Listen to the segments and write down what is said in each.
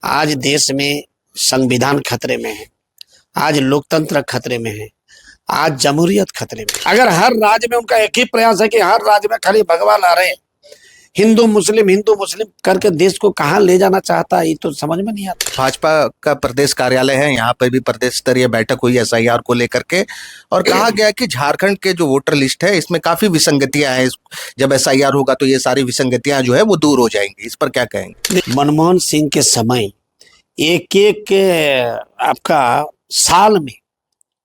आज देश में संविधान खतरे में है, आज लोकतंत्र खतरे में है, आज जमहूरियत खतरे में। अगर हर राज्य में उनका एक ही प्रयास है कि हर राज्य में खाली भगवान आ रहे हैं, हिंदू मुस्लिम करके देश को कहां ले जाना चाहता है, ये तो समझ में नहीं आता। भाजपा का प्रदेश कार्यालय है, यहाँ पर भी प्रदेश स्तरीय बैठक हुई एसआईआर को लेकर के और कहा गया कि झारखंड के जो वोटर लिस्ट है इसमें काफी विसंगतियां हैं। जब एसआईआर होगा तो ये सारी विसंगतियां जो है वो दूर हो जाएंगी। इस पर क्या कहेंगे? मनमोहन सिंह के समय एक आपका साल में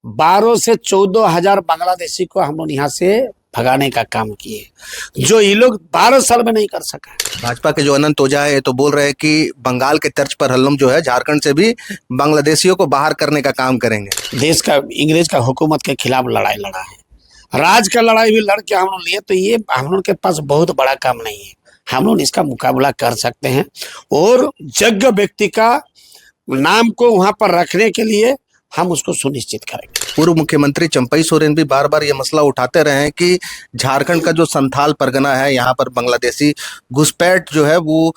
12 से 14 हजार बांग्लादेशी को हम लोग यहाँ से भगाने का काम किए, जो ये लोग 12 साल में नहीं कर सका। भाजपा के जो अनंत ओझा है तो बोल रहे हैं कि बंगाल के तर्ज पर हल्लम जो है झारखंड से भी बांग्लादेशियों को बाहर करने का काम करेंगे। देश का इंग्रेज का हुकूमत के खिलाफ लड़ाई लड़ा है, राज का लड़ाई भी लड़ के हम लोग लिए, तो ये हम लोग के पास बहुत बड़ा काम नहीं है। हम लोग इसका मुकाबला कर सकते हैं और योग्य व्यक्ति का नाम को वहां पर रखने के लिए हम उसको सुनिश्चित करेंगे। पूर्व मुख्यमंत्री चंपई सोरेन भी बार बार ये मसला उठाते रहे हैं कि झारखंड का जो संथाल परगना है यहाँ पर बांग्लादेशी घुसपैठ जो है वो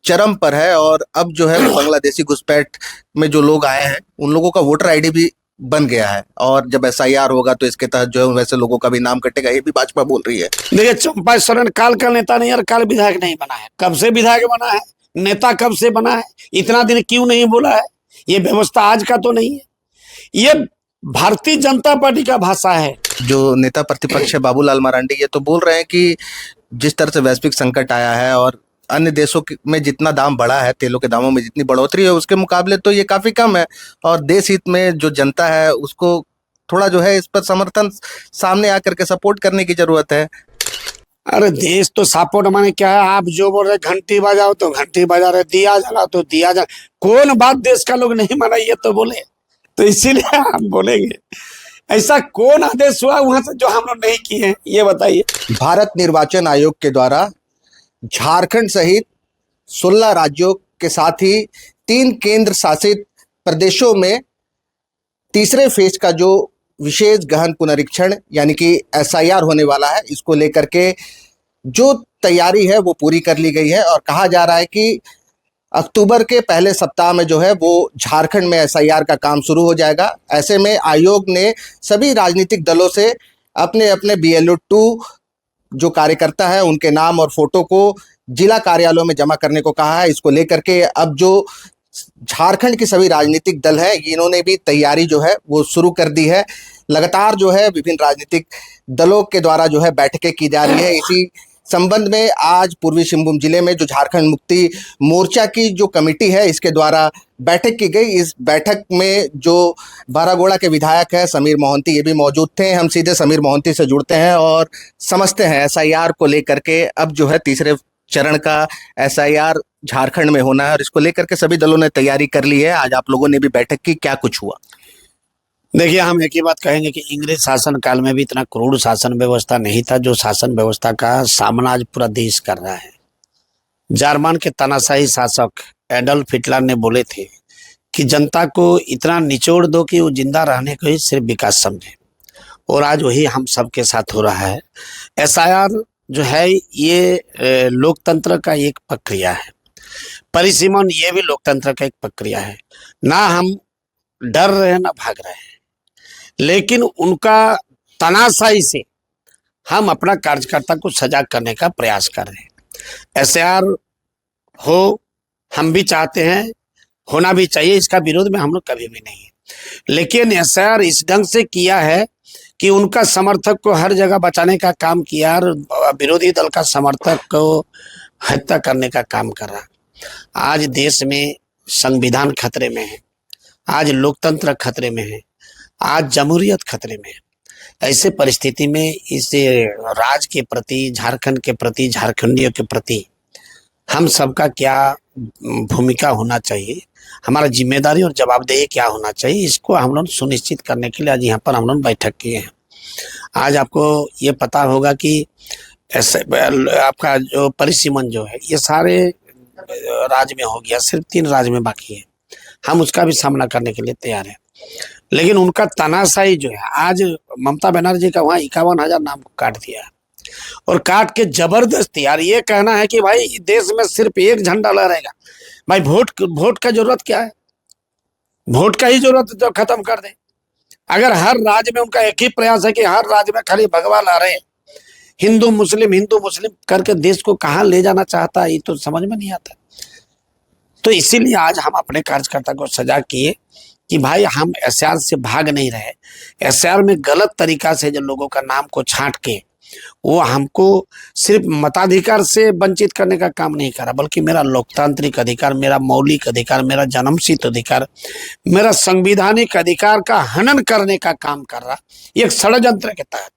चरम पर है और अब जो है बांग्लादेशी घुसपैठ में जो लोग आए हैं उन लोगों का वोटर आईडी भी बन गया है और जब एसआईआर होगा तो इसके तहत जो है वैसे लोगों का भी नाम कटेगा, ये भी भाजपा बोल रही है। देखिए, चंपई सोरेन काल का नेता नहीं और काल विधायक नहीं बना है। कब से विधायक बना है, नेता कब से बना है, इतना दिन क्यों नहीं बोला है? ये व्यवस्था आज का तो नहीं है, ये भारतीय जनता पार्टी का भाषा है। जो नेता प्रतिपक्ष है बाबूलाल मरांडी ये तो बोल रहे हैं कि जिस तरह से वैश्विक संकट आया है और अन्य देशों में जितना दाम बढ़ा है, तेलों के दामों में जितनी बढ़ोतरी है उसके मुकाबले तो ये काफी कम है और देश हित में जो जनता है उसको थोड़ा जो है इस पर समर्थन सामने आकर के सपोर्ट करने की जरूरत है। अरे देश तो सपोर्ट माने क्या है? आप जो बोल रहे घंटी बजाओ तो घंटी बजा रहे, दिया जला तो दिया जला, कौन बात देश का लोग नहीं माना ये तो बोले, तो इसीलिए हम बोलेंगे। ऐसा कौन आदेश हुआ वहां से जो हम लोग नहीं किए हैं, ये बताइए। भारत निर्वाचन आयोग के द्वारा झारखंड सहित 16 राज्यों के साथ ही 3 केंद्र शासित प्रदेशों में तीसरे फेज का जो विशेष गहन पुनरीक्षण यानी कि एसआईआर होने वाला है, इसको लेकर के जो तैयारी है वो पूरी कर ली गई है और कहा जा रहा है कि अक्टूबर के पहले सप्ताह में जो है वो झारखंड में एसआईआर का काम शुरू हो जाएगा। ऐसे में आयोग ने सभी राजनीतिक दलों से अपने अपने BLO 2 जो कार्यकर्ता है उनके नाम और फोटो को जिला कार्यालयों में जमा करने को कहा है। इसको लेकर के अब जो झारखंड के सभी राजनीतिक दल है इन्होंने भी तैयारी जो है वो शुरू कर दी है। लगातार जो है विभिन्न राजनीतिक दलों के द्वारा जो है बैठकें की जा रही है। इसी संबंध में आज पूर्वी सिंहभूम जिले में जो झारखंड मुक्ति मोर्चा की जो कमेटी है इसके द्वारा बैठक की गई। इस बैठक में जो बारागोड़ा के विधायक है समीर मोहंती ये भी मौजूद थे। हम सीधे समीर मोहंती से जुड़ते हैं और समझते हैं एसआईआर को लेकर के अब जो है तीसरे चरण का एसआईआर झारखंड में होना है और इसको लेकर के सभी दलों ने तैयारी कर ली है। आज आप लोगों ने भी बैठक की, क्या कुछ हुआ? देखिए, हम एक ही बात कहेंगे कि इंग्रेज शासन काल में भी इतना क्रूर शासन व्यवस्था नहीं था जो शासन व्यवस्था का सामना आज पूरा देश कर रहा है। जर्मन के तानाशाही शासक एडल्फ हिटलर ने बोले थे कि जनता को इतना निचोड़ दो कि वो जिंदा रहने को ही सिर्फ विकास समझे, और आज वही हम सबके साथ हो रहा है। एसआईआर जो है ये लोकतंत्र का एक प्रक्रिया है, परिसीमन ये भी लोकतंत्र का एक प्रक्रिया है। ना हम डर रहे हैं ना भाग रहे हैं, लेकिन उनका तानाशाही से हम अपना कार्यकर्ता को सजाग करने का प्रयास कर रहे हैं। एसआईआर हो, हम भी चाहते हैं, होना भी चाहिए, इसका विरोध में हम लोग कभी भी नहीं है, लेकिन एसआईआर इस ढंग से किया है कि उनका समर्थक को हर जगह बचाने का काम किया और विरोधी दल का समर्थक को हत्या करने का काम कर रहा। आज देश में संविधान खतरे में है, आज लोकतंत्र खतरे में है, आज जमहूरियत खतरे में है। ऐसे परिस्थिति में इस राज्य के प्रति, झारखंड के प्रति, झारखंडियों के प्रति हम सबका क्या भूमिका होना चाहिए, हमारा जिम्मेदारी और जवाबदेही क्या होना चाहिए, इसको हम लोग सुनिश्चित करने के लिए आज यहाँ पर हम लोग बैठक किए हैं। आज आपको ये पता होगा कि ऐसे आपका जो परिसीमन जो है ये सारे राज्य में हो गया, सिर्फ 3 राज्य में बाकी है। हम उसका भी सामना करने के लिए तैयार हैं, लेकिन उनका तानाशाही जो है, आज ममता बनर्जी का वहाँ 51,000 नाम को काट दिया है। और काट के जबरदस्ती। यार ये कहना है कि भाई देश में सिर्फ एक झंडा लहरेगा, भाई वोट का जरूरत क्या है? वोट का ही जरूरत है तो खत्म कर दे। अगर हर राज्य में उनका एक ही प्रयास है कि हर राज्य में खाली भगवा लहरे, हिंदू मुस्लिम करके देश को कहाँ ले जाना चाहता है, ये तो समझ में नहीं आता। तो इसीलिए आज हम अपने कार्यकर्ता को सजा किए कि भाई हम एसआर से भाग नहीं रहे। एसआर में गलत तरीका से जो लोगों का नाम को छांट के वो हमको सिर्फ मताधिकार से वंचित करने का काम नहीं करा, बल्कि मेरा लोकतांत्रिक अधिकार, मेरा मौलिक अधिकार, मेरा जन्मसिद्ध अधिकार, मेरा संवैधानिक अधिकार का हनन करने का काम कर रहा, एक षड्यंत्र के तहत।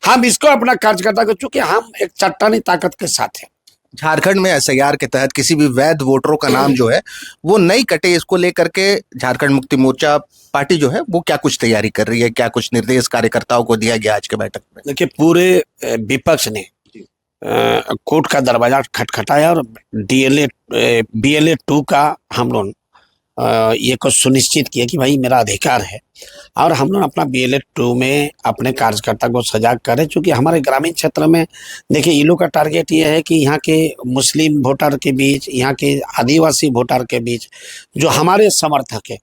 हम इसको अपना कार्यकर्ता को, चूंकि हम एक चट्टानी ताकत के साथ हैं। झारखंड में एसआईआर के तहत किसी भी वैध वोटरों का नाम जो है वो नहीं कटे, इसको लेकर के झारखंड मुक्ति मोर्चा पार्टी जो है वो क्या कुछ तैयारी कर रही है, क्या कुछ निर्देश कार्यकर्ताओं को दिया गया आज के बैठक में? देखिए, पूरे विपक्ष ने कोर्ट का दरवाजा खटखटाया और डीएलए बीएलए 2 का हम लोग ये को सुनिश्चित किया कि भाई मेरा अधिकार है, और हम लोग अपना बीएलए 2 में अपने कार्यकर्ता को सजाग करें। चूंकि हमारे ग्रामीण क्षेत्र में देखिए, ये लोग का टारगेट ये है कि यहाँ के मुस्लिम वोटर के बीच, यहाँ के आदिवासी वोटर के बीच जो हमारे समर्थक है,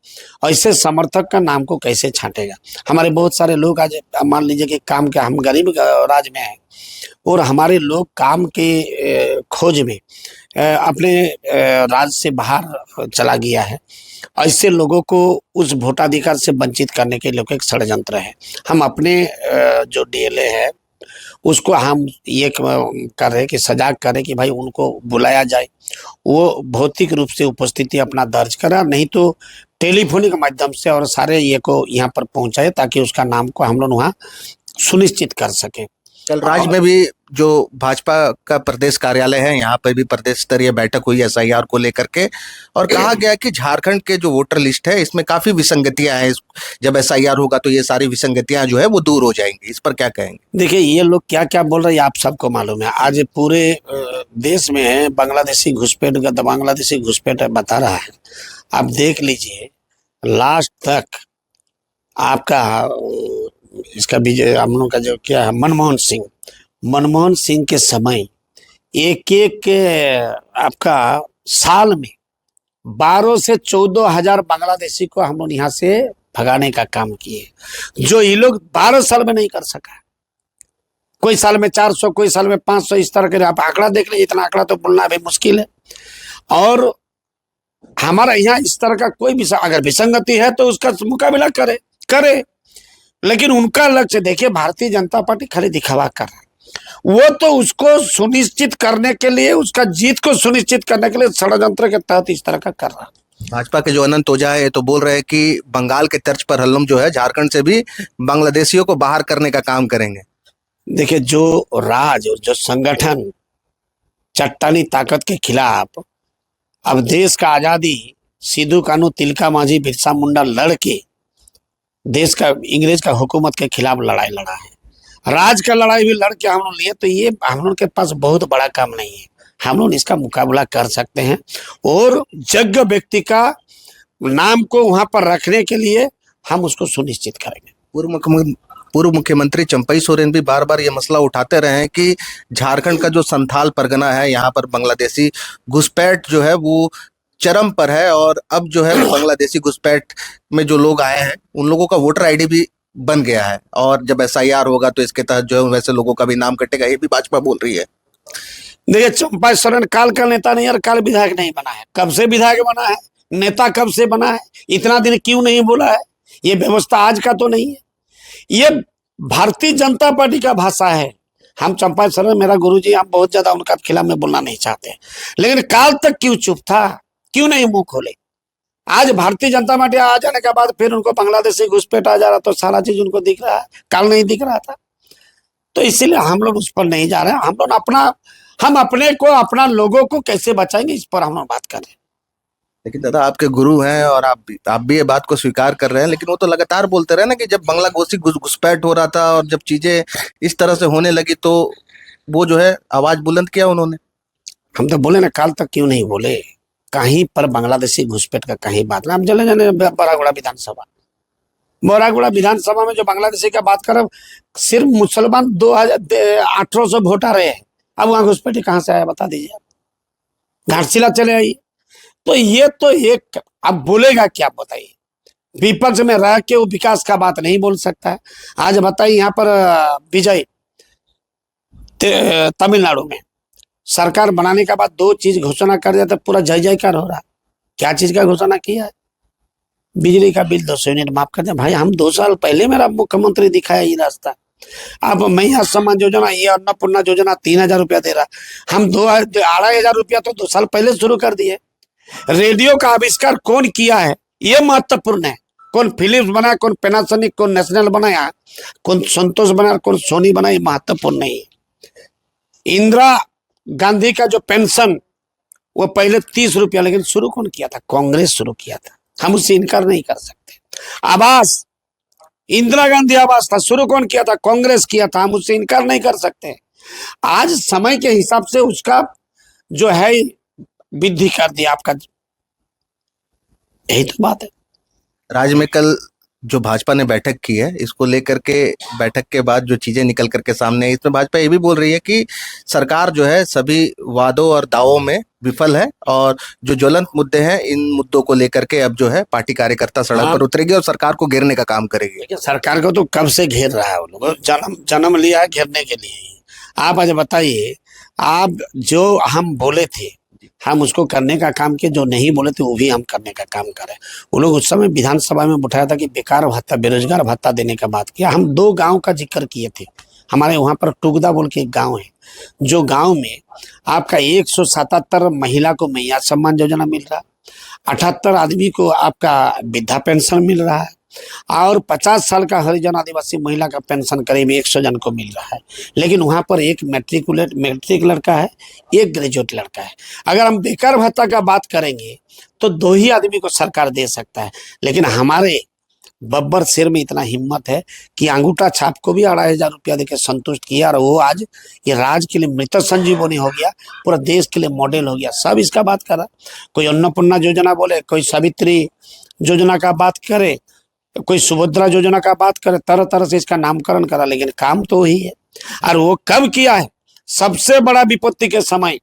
ऐसे समर्थक का नाम को कैसे छांटेगा। हमारे बहुत सारे लोग आज मान लीजिए कि काम के, हम गरीब राज्य में हैं और हमारे लोग काम के खोज में अपने राज्य से बाहर चला गया है। ऐसे लोगों को उस वोटाधिकार से वंचित करने के लिए एक षड्यंत्र है। हम अपने जो डीएलए है उसको हम ये कर रहे कि सजाग करें कि भाई उनको बुलाया जाए, वो भौतिक रूप से उपस्थिति अपना दर्ज करा, नहीं तो टेलीफोनिक माध्यम से और सारे ये को यहाँ पर पहुंचाए, ताकि उसका नाम को हम लोग वहाँ सुनिश्चित कर सके। कल राज्य में भी जो भाजपा का प्रदेश कार्यालय है, यहाँ पर भी प्रदेश स्तरीय बैठक हुई एसआईआर को लेकर के, और कहा गया कि झारखंड के जो वोटर लिस्ट है इसमें काफी विसंगतियां हैं, जब एसआईआर होगा तो ये सारी विसंगतियां जो है वो दूर हो जाएंगी। इस पर क्या कहेंगे? देखिए, ये लोग क्या क्या बोल रहे हैं आप सबको मालूम है। आज पूरे देश में बांग्लादेशी घुसपैठ बता रहा है। आप देख लीजिए, लास्ट तक आपका इसका विजय हम लोग का जो क्या है, मनमोहन सिंह के समय एक आपका साल में 12 से 14 हजार बांग्लादेशी को हम लोग यहाँ से भगाने का काम किए, जो ये लोग 12 साल में नहीं कर सका। कोई साल में 400, कोई साल में 500, इस तरह के आप आंकड़ा देख लीजिए। इतना आंकड़ा तो बोलना अभी मुश्किल है। और हमारा यहाँ इस तरह का कोई भी अगर विसंगति है तो उसका मुकाबला करे। लेकिन उनका लक्ष्य देखिए, भारतीय जनता पार्टी खाली दिखावा कर रहा है। वो तो उसको सुनिश्चित करने के लिए, उसका जीत को सुनिश्चित करने के लिए षड्यंत्र के तहत इस तरह का कर रहा है। भाजपा के जो अनंत ओझा है तो बोल रहे हैं कि बंगाल के तर्ज पर हल्लम जो है झारखंड से भी बांग्लादेशियों को बाहर करने का काम करेंगे। देखिए, जो राज और जो संगठन चट्टानी ताकत के खिलाफ अब देश का आजादी सिद्धू कानू, तिलका मांझी, बिरसा मुंडा लड़के देश का, इंग्रेज का हुकूमत के खिलाफ लड़ाई लड़ा है, राज का लड़ाई भी लड़ के हम लोग लिए। तो ये हम लोग के पास बहुत बड़ा काम नहीं है, हम लोग इसका मुकाबला कर सकते हैं। और जग व्यक्ति का नाम को वहां पर रखने के लिए हम उसको सुनिश्चित करेंगे। पूर्व मुख्यमंत्री चंपई सोरेन भी बार बार ये मसला उठाते रहे हैं कि झारखंड का जो संथाल परगना है, यहाँ पर बांग्लादेशी घुसपैठ जो है वो चरम पर है, और अब जो है बांग्लादेशी घुसपैठ में जो लोग आए हैं उन लोगों का वोटर आईडी भी बन गया है, और जब एसआईआर होगा तो इसके तहत जो है वैसे लोगों का भी नाम कटेगा, ये भी भाजपा बोल रही है। देखिए, चंपा सोरेन काल का नेता नहीं और काल विधायक नहीं बना है। कब से विधायक बना है, नेता कब से बना है, इतना दिन क्यों नहीं बोला है? ये व्यवस्था आज का तो नहीं है, ये भारतीय जनता पार्टी का भाषा है। हम चंपा सोरेन मेरा गुरुजी, हम बहुत ज्यादा उनका खिलाफ में बोलना नहीं चाहते, लेकिन काल तक क्यों चुप था, क्यों नहीं मुंह खोले? आज भारतीय जनता पार्टी आ जाने के बाद फिर उनको बांग्लादेशी घुसपैठ आ जा रहा, तो सारा चीज उनको दिख रहा है, काल नहीं दिख रहा था। तो इसीलिए हम लोग उस पर नहीं जा रहे हैं। हम लोग हम अपने को, अपना लोगों को कैसे बचाएंगे, इस पर हम लोग बात कर रहे हैं। लेकिन दादा, आपके गुरु हैं और आप भी ये बात को स्वीकार कर रहे हैं, लेकिन वो तो लगातार बोलते रहे ना कि जब बांग्लादेशी घुसपैठ हो रहा था और जब चीजें इस तरह से होने लगी तो वो जो है आवाज बुलंद किया उन्होंने। हम तो बोले ना, काल तक क्यों नहीं बोले? कहीं पर बांग्लादेशी घुसपैठ का कहीं बात ना, हम चले जाने बरागुड़ा विधानसभा, मोरागुड़ा विधानसभा में जो बांग्लादेशी का बात कर, सिर्फ मुसलमान 2800 वोट आ रहे हैं। अब वहां घुसपैठी कहां से आया बता दीजिए आप। घाटशिला चले आइए। तो ये तो एक, अब बोलेगा क्या बताइए। विपक्ष में रह के वो विकास का बात नहीं बोल सकता है। आज बताइए यहाँ पर विजय तमिलनाडु में सरकार बनाने के बाद 2 चीज घोषणा कर दिया तो पूरा जय जयकार हो रहा। क्या चीज का घोषणा किया है? बिजली का बिल 200 यूनिट माफ कर दिया। भाई हम 2 साल पहले मेरा मुख्यमंत्री दिखाया ये रास्ता। अब मैया सम्मान योजना, ये अन्नपूर्णा योजना 3000 रुपया दे रहा। हम 2500 रुपया तो 2 साल पहले शुरू कर दिए। रेडियो का आविष्कार कौन किया है ये महत्वपूर्ण है। कौन फिलिप्स बनाया, कौन पैनासोनिक, कौन नेशनल बनाया, कौन संतोष बनाया, कौन सोनी बनाया, ये महत्वपूर्ण नहीं है। इंदिरा गांधी का जो पेंशन वो पहले 30 रुपया, लेकिन शुरू कौन किया था? कांग्रेस शुरू किया था। हम उससे इनकार नहीं कर सकते। आवास, इंदिरा गांधी आवास था, शुरू कौन किया था? कांग्रेस किया था। हम उससे इनकार नहीं कर सकते। आज समय के हिसाब से उसका जो है वृद्धि कर दिया आपका, यही तो बात है। राज्य में कल जो भाजपा ने बैठक की है, इसको लेकर के बैठक के बाद जो चीजें निकल करके सामने आई, इसमें भाजपा ये भी बोल रही है कि सरकार जो है सभी वादों और दावों में विफल है और जो ज्वलंत मुद्दे हैं, इन मुद्दों को लेकर के अब जो है पार्टी कार्यकर्ता सड़क पर उतरेगी और सरकार को घेरने का काम करेगी। देखिए सरकार को तो कब से घेर रहा है, वो लोग जन्म लिया है घेरने के लिए। आप आज बताइए, आप जो हम बोले थे हम उसको करने का काम किए, जो नहीं बोले थे वो भी हम करने का काम करें। वो लोग उस समय विधानसभा में उठाया था कि बेकार भत्ता, बेरोजगार भत्ता देने का बात किया। हम 2 गांव का जिक्र किए थे। हमारे वहां पर टुगदा बोल के एक गांव है, जो गांव में आपका 177 महिला को मैया सम्मान योजना मिल रहा, 78 आदमी को आपका वृद्धा पेंशन मिल रहा है और 50 साल का हरिजन आदिवासी महिला का पेंशन करीब 100 जन को मिल रहा है। लेकिन वहां पर एक मैट्रिक लड़का है, एक ग्रेजुएट लड़का है। अगर हम बेकार भत्ता का बात करेंगे तो 2 ही आदमी को सरकार दे सकता है। लेकिन हमारे बब्बर शेर में इतना हिम्मत है कि अंगूठा छाप को भी 2500 रुपया देकर संतुष्ट किया और वो आज ये राज्य के लिए मृत संजीवनी हो गया, पूरा देश के लिए मॉडल हो गया। सब इसका बात कर रहा। कोई अन्नपूर्णा योजना बोले, कोई सावित्री योजना का बात करे, कोई सुभद्रा योजना का बात करे, तरह तरह से इसका नामकरण करा, लेकिन काम तो वही है। और वो कब किया है? सबसे बड़ा विपत्ति के समय,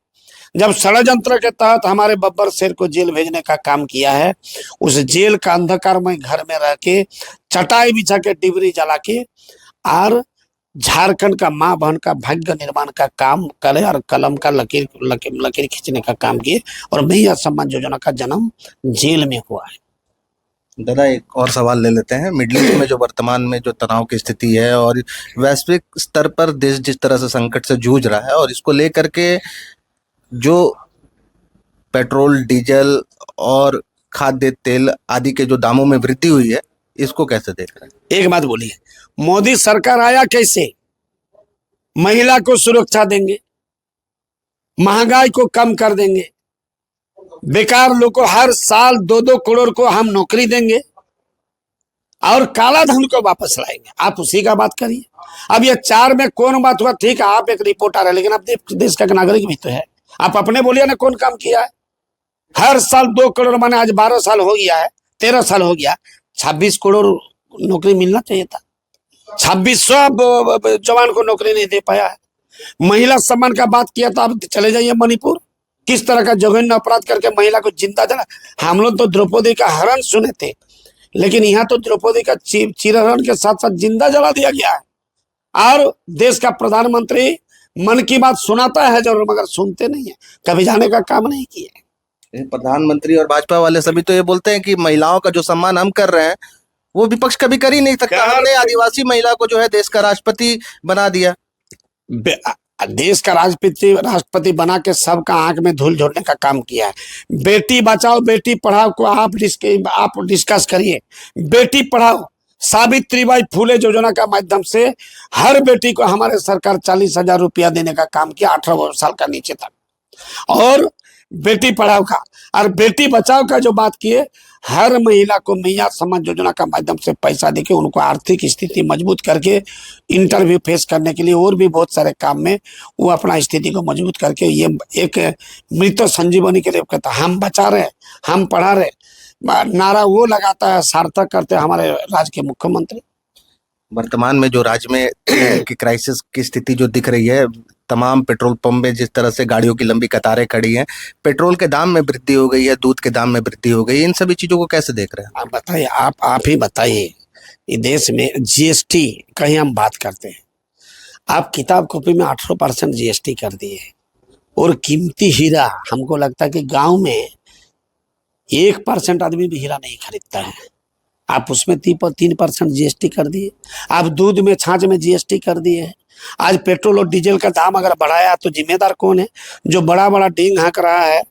जब षड्यंत्र के तहत हमारे बब्बर शेर को जेल भेजने का काम किया है। उस जेल का अंधकार में घर में रह के चटाई बिछा के डिबरी जला के और झारखंड का माँ बहन का भाग्य निर्माण का काम करे और कलम का लकीर खींचने का काम किए। और मैया सम्मान योजना का जन्म जेल में हुआ है। दादा एक और सवाल ले लेते हैं। मिडिल ईस्ट में जो वर्तमान में जो तनाव की स्थिति है और वैश्विक स्तर पर देश जिस तरह से संकट से जूझ रहा है, और इसको लेकर के जो पेट्रोल, डीजल और खाद्य तेल आदि के जो दामों में वृद्धि हुई है, इसको कैसे देख रहे हैं? एक बात बोलिए, मोदी सरकार आया कैसे? महिला को सुरक्षा देंगे, महंगाई को कम कर देंगे, बेकार लोग को हर साल 2-2 करोड़ को हम नौकरी देंगे और काला धन को वापस लाएंगे। आप उसी का बात करिए। अब ये 4 में कौन बात हुआ? ठीक है, आप एक रिपोर्टर है, लेकिन आप देश का नागरिक भी तो है। आप अपने बोलिए ना कौन काम किया है? हर साल 2 करोड़, माने आज 12 साल हो गया है, 13 साल हो गया, 26 करोड़ नौकरी मिलना चाहिए था। 2600 जवान को नौकरी नहीं दे पाया है। महिला सम्मान का बात किया था। आप चले जाइए मणिपुर, किस तरह का जघन्य अपराध करके महिला को जिंदा जला। हम लोग तो द्रौपदी का हरण सुने थे, लेकिन यहाँ तो द्रौपदी का चिरहरण के साथ साथ जिंदा जला दिया गया है। और देश का प्रधानमंत्री मन की बात सुनाता है जरूर, मगर सुनते नहीं है, कभी जाने का काम नहीं किया। प्रधानमंत्री और भाजपा वाले सभी तो ये बोलते हैं कि महिलाओं का जो सम्मान हम कर रहे हैं वो विपक्ष कभी कर ही नहीं सकता। हमने आदिवासी महिला को जो है देश का राष्ट्रपति बना दिया। देश का राष्ट्रपति बना के सबका आंख में धूल झोंकने का काम किया है। बेटी बचाओ बेटी पढ़ाओ को आप डिस्कस करिए। बेटी पढ़ाओ, सावित्रीबाई फुले योजना का माध्यम से हर बेटी को हमारे सरकार 40,000 रुपया देने का काम किया 18 साल का नीचे तक। और बेटी पढ़ाओ का और बेटी बचाओ का जो बात किए, हर महिला को मैया सम्मान योजना का माध्यम से पैसा देके उनको आर्थिक स्थिति मजबूत करके इंटरव्यू फेस करने के लिए और भी बहुत सारे काम में वो अपना स्थिति को मजबूत करके ये एक मृत संजीवनी के लिए कहता हम बचा रहे, हम पढ़ा रहे। नारा वो लगाता है, सार्थक करते हैं हमारे राज्य के मुख्यमंत्री। वर्तमान में जो राज्य में की क्राइसिस की स्थिति जो दिख रही है, तमाम पेट्रोल पंप में जिस तरह से गाड़ियों की लंबी कतारें खड़ी हैं, पेट्रोल के दाम में वृद्धि हो गई है, दूध के दाम में वृद्धि हो गई है, इन सभी चीजों को कैसे देख रहे हैं? आप बताइए, आप ही बताइए। इस देश में जीएसटी कहीं हम बात करते हैं, आप किताब कॉपी में 18% जीएसटी कर दिए, और कीमती हीरा हमको लगता है कि गांव में 1% आदमी भी हीरा नहीं खरीदता है, आप उसमें 3% जीएसटी कर दिए। आप दूध में, छाछ में जीएसटी कर दिए। आज पेट्रोल और डीजल का दाम अगर बढ़ाया तो जिम्मेदार कौन है? जो बड़ा बड़ा डींग हाँक रहा है,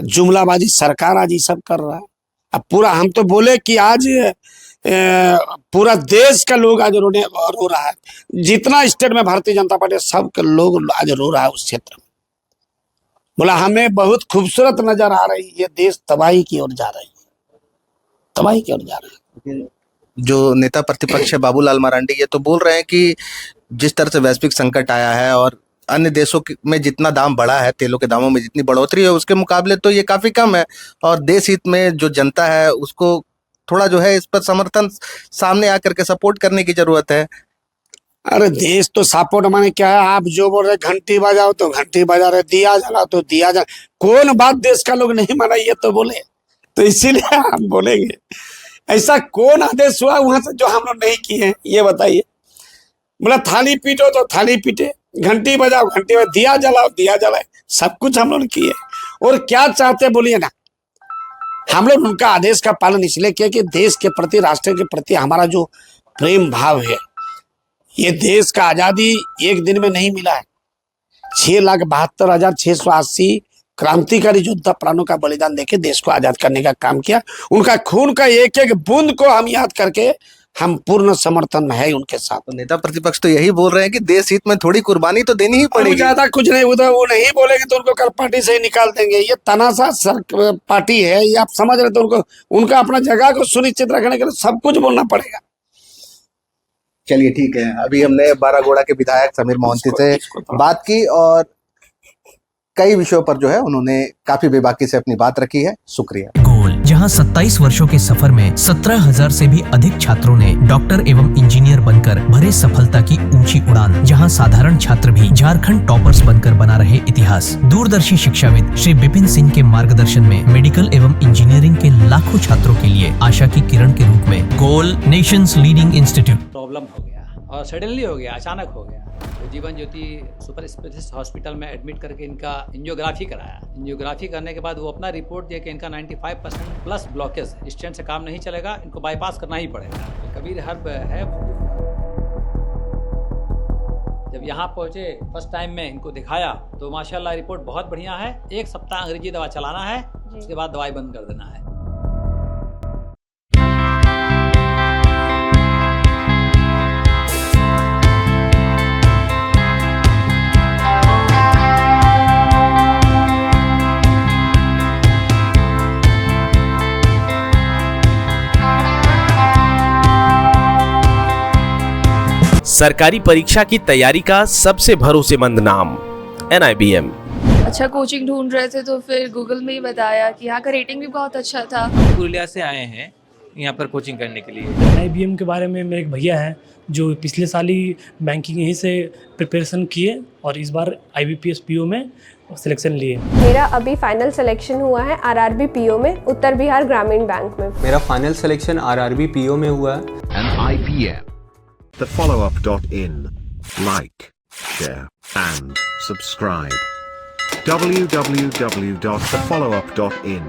जुमलाबाजी सरकार आज ये सब कर रहा है। अब पूरा हम तो बोले कि आज पूरा देश का लोग आज रो रहा है, जितना स्टेट में भारतीय जनता पार्टी सब के लोग आज रो रहा है उस क्षेत्र में। बोला हमें बहुत खूबसूरत नजर आ रही, ये देश तबाही की ओर जा रही है, तबाही की ओर जा रहा है। जो नेता प्रतिपक्ष है बाबूलाल मरांडी, ये तो बोल रहे हैं कि जिस तरह से वैश्विक संकट आया है और अन्य देशों में जितना दाम बढ़ा है, तेलों के दामों में जितनी बढ़ोतरी है, उसके मुकाबले तो ये काफी कम है, और देश हित में जो जनता है उसको थोड़ा जो है इस पर समर्थन सामने आकर के सपोर्ट करने की जरूरत है। अरे देश तो सपोर्ट माने क्या है? आप जो बोल रहे घंटी बजाओ तो घंटी बजा रहे, दिया जलाओ तो दिया जला, कौन बात देश का लोग नहीं माना ये तो बोले, तो इसीलिए हम बोलेंगे। ऐसा कौन आदेश हुआ वहां से जो हम लोग नहीं किए हैं, ये बताइए। बोला थाली पीटो तो थाली पीटे, घंटी बजाओ घंटी बजाओ, दिया जलाओ दिया जलाए, सब कुछ हम लोग किए। और क्या चाहते बोलिए ना, हम लोग उनका आदेश का पालन इसलिए किया कि देश के प्रति, राष्ट्र के प्रति हमारा जो प्रेम भाव है, ये देश का आजादी एक दिन में नहीं मिला है। 6,72,680 क्रांतिकारी योद्धा प्राणों का बलिदान देके देश को आजाद करने का काम किया। उनका खून का एक एक बूंद को हम याद करके हम पूर्ण समर्थन है उनके साथ। तो नेता प्रतिपक्ष तो यही बोल रहे हैं कि देश हित में थोड़ी कुर्बानी तो देनी ही पड़ेगी। ज्यादा कुछ नहीं, उधर वो नहीं बोलेंगे तो उनको कल पार्टी से ही निकाल देंगे। ये तनाशा पार्टी है, ये आप समझ रहे, तो उनको उनका अपना जगह को सुनिश्चित रखने के लिए सब कुछ बोलना पड़ेगा। चलिए ठीक है, अभी हमने बारागोड़ा के विधायक समीर मोहंती से बात की और कई विषयों पर जो है उन्होंने काफी बेबाकी से अपनी बात रखी है। शुक्रिया। गोल, जहां 27 वर्षों के सफर में 17,000 से भी अधिक छात्रों ने डॉक्टर एवं इंजीनियर बनकर भरे सफलता की ऊंची उड़ान, जहां साधारण छात्र भी झारखंड टॉपर्स बनकर बना रहे इतिहास। दूरदर्शी शिक्षाविद श्री विपिन सिंह के मार्गदर्शन में मेडिकल एवं इंजीनियरिंग के लाखों छात्रों के लिए आशा की किरण के रूप में गोल नेशंस लीडिंग इंस्टीट्यूट। प्रॉब्लम हो गया और सडनली हो गया, अचानक हो गया। तो Jeevan Jyoti super specialist hospital में एडमिट करके इनका एंजियोग्राफी कराया। एंजियोग्राफी करने के बाद वो अपना रिपोर्ट दिया कि इनका 95% प्लस ब्लॉकेज है, स्टेंट से काम नहीं चलेगा, इनको बाईपास करना ही पड़ेगा। तो कबीर हर्ब है। जब यहाँ पहुँचे फर्स्ट टाइम में इनको दिखाया तो माशाल्लाह रिपोर्ट बहुत बढ़िया है। 1 सप्ताह अंग्रेजी दवा चलाना है, उसके बाद दवाई बंद कर देना है। सरकारी परीक्षा की तैयारी का सबसे भरोसेमंद नाम NIBM। अच्छा कोचिंग ढूंढ रहे थे तो फिर गूगल में ही बताया कि यहाँ का रेटिंग भी बहुत अच्छा था। पुरुलिया से आए हैं यहाँ पर कोचिंग करने के लिए। NIBM के बारे में मेरे एक भैया हैं जो पिछले साल ही बैंकिंग यहीं से प्रिपरेशन किए और इस बार IBPS PO में सिलेक्शन लिए। मेरा अभी फाइनल सिलेक्शन हुआ है RRB PO में, उत्तर बिहार ग्रामीण बैंक में। मेरा फाइनल सिलेक्शन RRB PO में हुआ है। NIBM, thefollowup.in. Like, share and subscribe. www.thefollowup.in